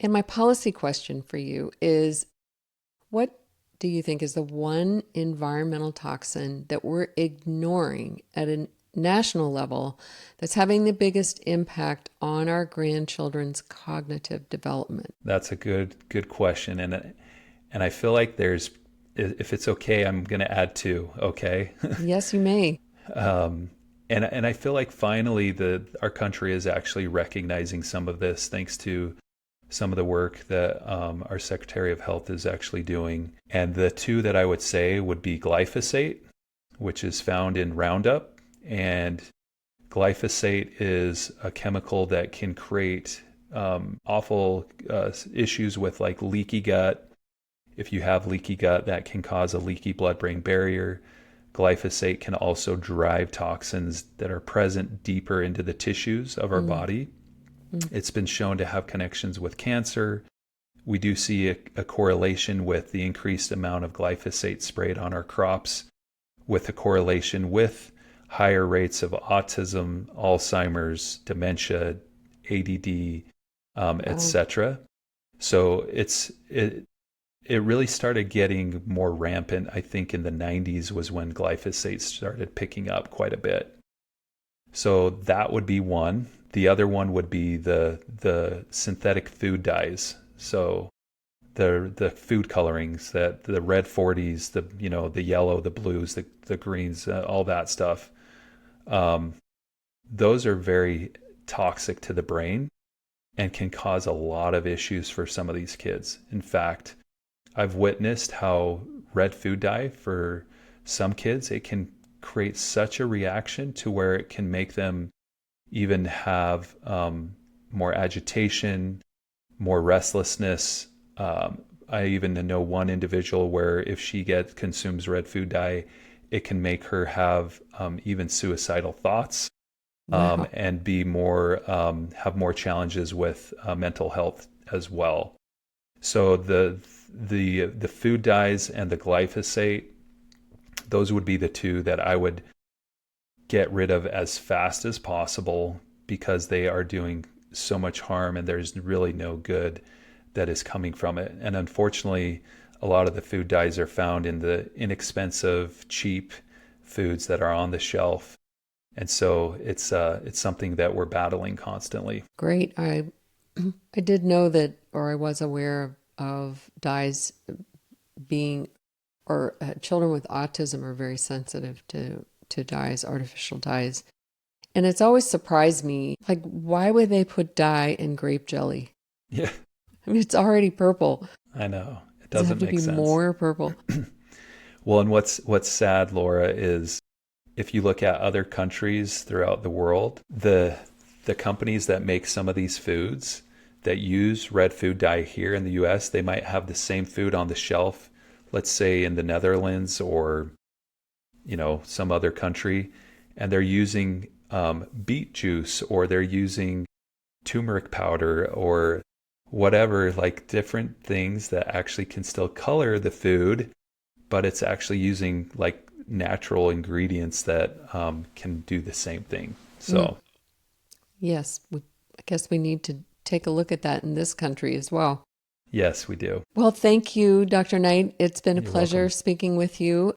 And my policy question for you is, what do you think is the one environmental toxin that we're ignoring at a national level that's having the biggest impact on our grandchildren's cognitive development? That's a good question, and I feel like there's, if it's okay, I'm going to add two. Okay. Yes, you may. um, and I feel like finally the our country is actually recognizing some of this, thanks to some of the work that our Secretary of Health is actually doing. And the two that I would say would be glyphosate, which is found in Roundup. And glyphosate is a chemical that can create awful issues with like leaky gut. If you have leaky gut, that can cause a leaky blood-brain barrier. Glyphosate can also drive toxins that are present deeper into the tissues of our Mm, body. mm. It's been shown to have connections with cancer. We do see a correlation with the increased amount of glyphosate sprayed on our crops, with a correlation with higher rates of autism, Alzheimer's, dementia, ADD, Wow. etc. So it really started getting more rampant. I think in the 90s was when glyphosate started picking up quite a bit. So that would be one. The other one would be the synthetic food dyes. So the food colorings, that the red 40s, the yellow, the blues, the greens, all that stuff. Um, those are very toxic to the brain and can cause a lot of issues for some of these kids. In fact, I've witnessed how red food dye for some kids, it can create such a reaction to where it can make them even have more agitation, more restlessness. I even know one individual where if she consumes red food dye, it can make her have even suicidal thoughts, Wow. and be more have more challenges with mental health as well. So the food dyes and the glyphosate, those would be the two that I would get rid of as fast as possible, because they are doing so much harm and there's really no good that is coming from it. And unfortunately, a lot of the food dyes are found in the inexpensive, cheap foods that are on the shelf. And so it's something that we're battling constantly. Great. I did know that, or I was aware of dyes being, or children with autism are very sensitive to dyes, artificial dyes. And it's always surprised me, like, why would they put dye in grape jelly? Yeah, I mean, it's already purple. I know. It Does it have doesn't to make be sense. more purple? Well, and what's sad, Laura, is if you look at other countries throughout the world, the companies that make some of these foods that use red food dye here in the US, they might have the same food on the shelf, let's say in the Netherlands or some other country, and they're using beet juice, or they're using turmeric powder, or whatever, like different things that actually can still color the food, but it's actually using like natural ingredients that can do the same thing. Mm, So, yes, I guess we need to take a look at that in this country as well. yes, we do. Well, thank you, Dr. Knight. It's been a You're pleasure welcome. speaking with you.